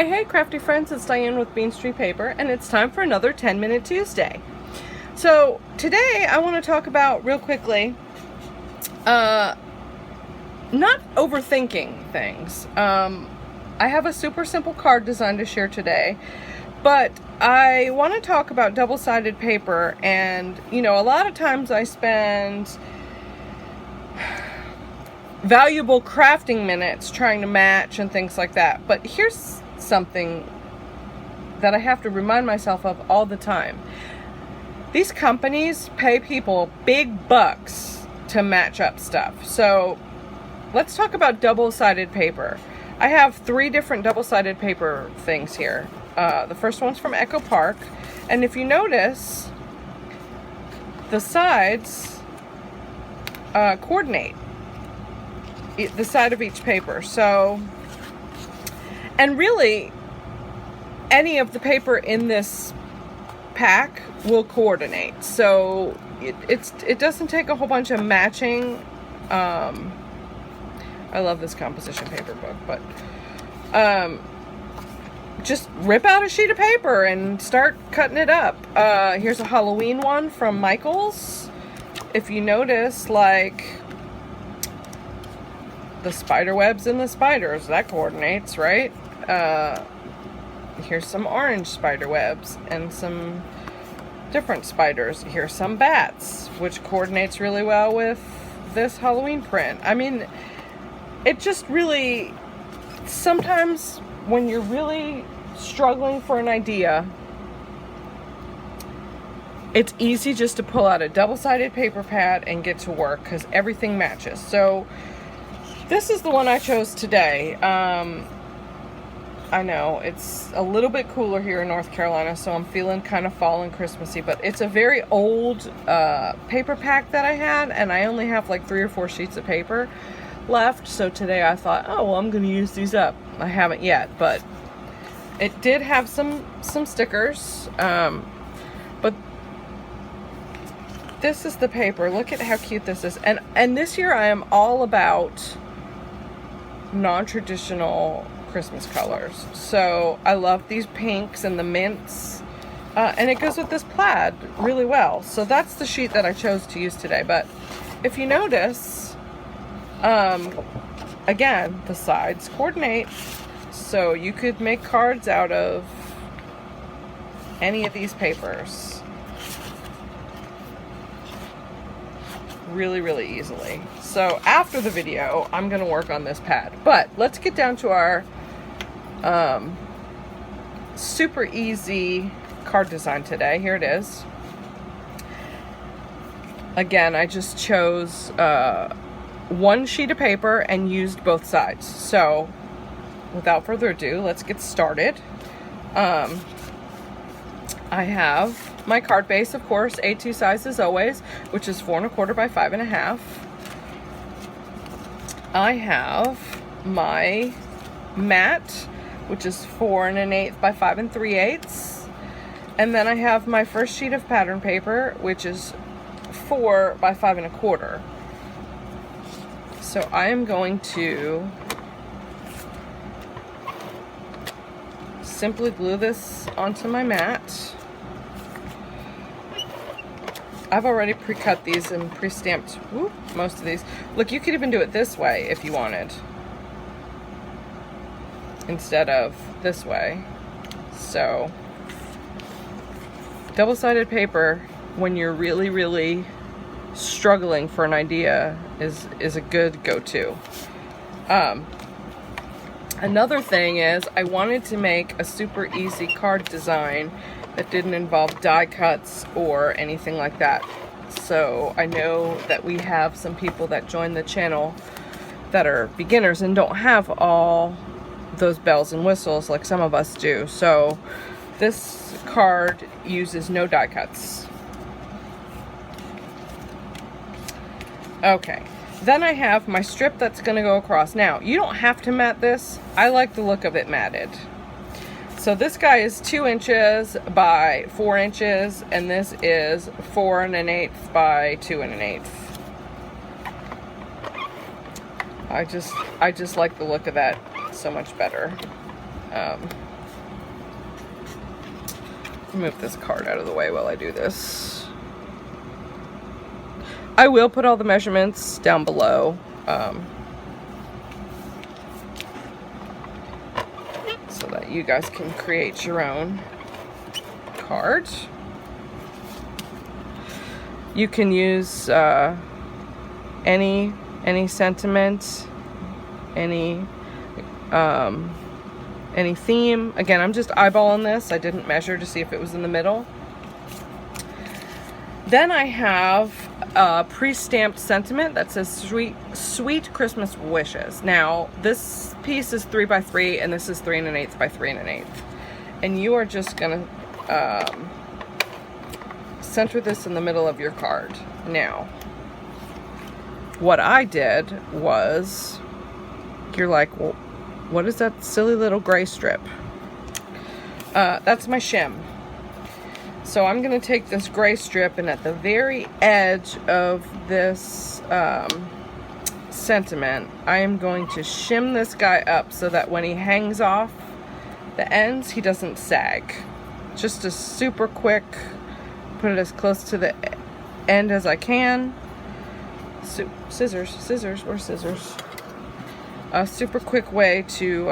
Hey, crafty friends, it's Diann with Bean Street Paper, and it's time for another 10-Minute Tuesday. So today I want to talk about, real quickly, not overthinking things. I have a super simple card design to share today, but I want to talk about double-sided paper, and, you know, a lot of times I spend valuable crafting minutes trying to match and things like that, but here's something that I have to remind myself of all the time. These companies pay people big bucks to match up stuff. So let's talk about double-sided paper. I have 3 different double-sided paper things here. The first one's from Echo Park, and if you notice, the sides coordinate the side of each paper. So, and really, any of the paper in this pack will coordinate. So it doesn't take a whole bunch of matching. I love this composition paper book, but just rip out a sheet of paper and start cutting it up. Here's a Halloween one from Michaels. If you notice, like, the spider webs and the spiders, that coordinates, right? Here's some orange spider webs and some different spiders. Here's some bats, which coordinates really well with this Halloween print. I mean, it just really, sometimes when you're really struggling for an idea, it's easy just to pull out a double-sided paper pad and get to work because everything matches. So this is the one I chose today. I know it's a little bit cooler here in North Carolina, so I'm feeling kind of fall and Christmassy, but it's a very old paper pack that I had, and I only have like 3 or 4 sheets of paper left. So today I thought, oh, well, I'm going to use these up. I haven't yet, but it did have some stickers. But this is the paper. Look at how cute this is. And this year I am all about non-traditional Christmas colors. So I love these pinks and the mints, and it goes with this plaid really well. So that's the sheet that I chose to use today. But if you notice, again, the sides coordinate, so you could make cards out of any of these papers really easily. So after the video, I'm gonna work on this pad, but let's get down to our super easy card design today. Here it is. Again, I just chose 1 sheet of paper and used both sides. So without further ado, let's get started. I have my card base, of course, A2 size as always, which is 4 1/4 by 5 1/2. I have my mat, which is 4 1/8 by 5 3/8. And then I have my first sheet of pattern paper, which is 4 by 5 1/4. So I am going to simply glue this onto my mat. I've already pre-cut these and pre-stamped most of these. Look, you could even do it this way if you wanted, instead of this way. So double-sided paper, when you're really struggling for an idea, is a good go-to. Another thing is, I wanted to make a super easy card design that didn't involve die cuts or anything like that. So I know that we have some people that join the channel that are beginners and don't have all those bells and whistles like some of us do. So this card uses no die cuts. Okay, then I have my strip that's going to go across. Now, you don't have to mat this. I like the look of it matted. So this guy is 2 inches by 4 inches, and this is 4 1/8 by 2 1/8. I just like the look of that so much better. Move this card out of the way while I do this. I will put all the measurements down below, so that you guys can create your own card. You can use any sentiment, any theme. Again, I'm just eyeballing this. I didn't measure to see if it was in the middle. Then I have a pre-stamped sentiment that says sweet Christmas wishes. Now, this piece is 3 by 3 and this is 3 1/8 by 3 1/8. And you are just gonna center this in the middle of your card. Now, what I did was, you're like, well, what is that silly little gray strip? That's my shim. So I'm going to take this gray strip, and at the very edge of this sentiment, I am going to shim this guy up so that when he hangs off the ends, he doesn't sag. Just a super quick, put it as close to the end as I can. Scissors, where's scissors? A super quick way to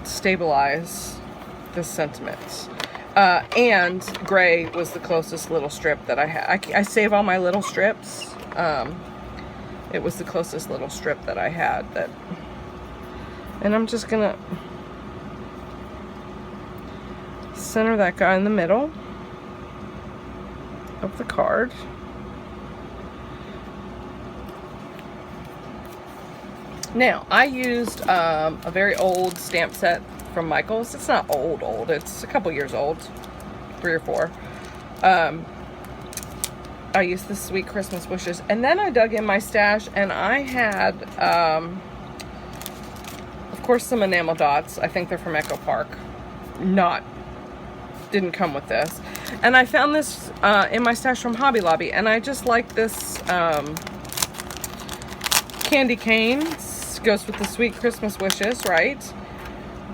stabilize the sentiment. And gray was the closest little strip that I had. I save all my little strips. It was the closest little strip that I had. And I'm just gonna center that guy in the middle of the card. Now, I used a very old stamp set from Michael's. It's not old. It's a couple years old, 3 or 4. I used the Sweet Christmas Wishes. And then I dug in my stash, and I had, of course, some enamel dots. I think they're from Echo Park. Didn't come with this. And I found this in my stash from Hobby Lobby, and I just like this candy cane. Goes with the Sweet Christmas Wishes, right?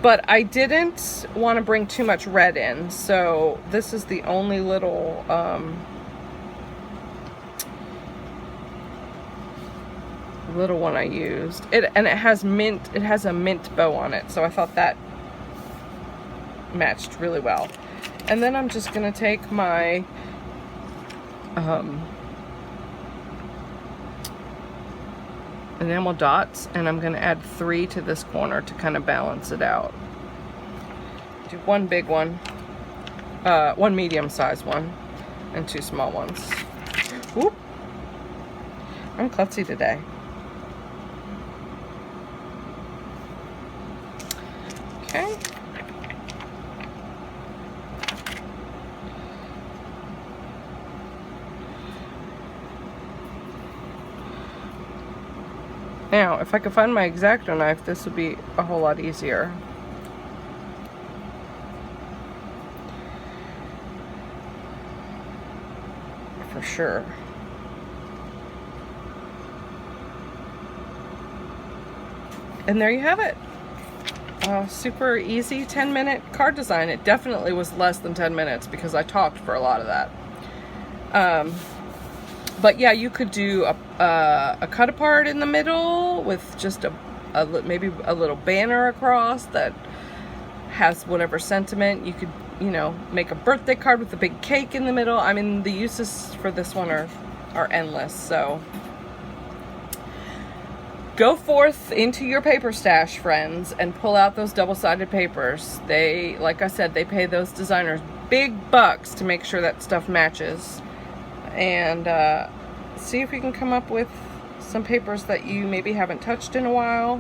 But I didn't want to bring too much red in, so this is the only little little one I used. And it has mint. It has a mint bow on it, so I thought that matched really well. And then I'm just gonna take my enamel dots, and I'm gonna add 3 to this corner to kind of balance it out. Do 1 big one, 1 medium-sized one, and 2 small ones. Whoop! I'm klutzy today. Okay. Now, if I could find my X-Acto knife, this would be a whole lot easier. For sure. And there you have it. Super easy 10-minute card design. It definitely was less than 10 minutes because I talked for a lot of that. But yeah, you could do a cut apart in the middle with just maybe a little banner across that has whatever sentiment. You could, you know, make a birthday card with a big cake in the middle. I mean, the uses for this one are endless. So go forth into your paper stash, friends, and pull out those double-sided papers. They, like I said, they pay those designers big bucks to make sure that stuff matches. And see if we can come up with some papers that you maybe haven't touched in a while.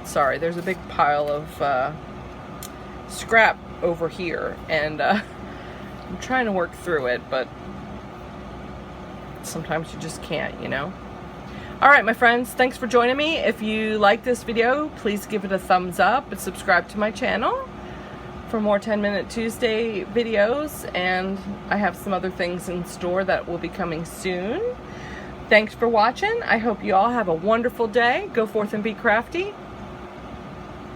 Sorry, there's a big pile of scrap over here, and I'm trying to work through it, but sometimes you just can't, you know. Alright, my friends, thanks for joining me. If you like this video, please give it a thumbs up and subscribe to my channel. for more 10-Minute Tuesday videos, and I have some other things in store that will be coming soon. Thanks for watching. I hope you all have a wonderful day. Go forth and be crafty.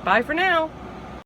Bye for now.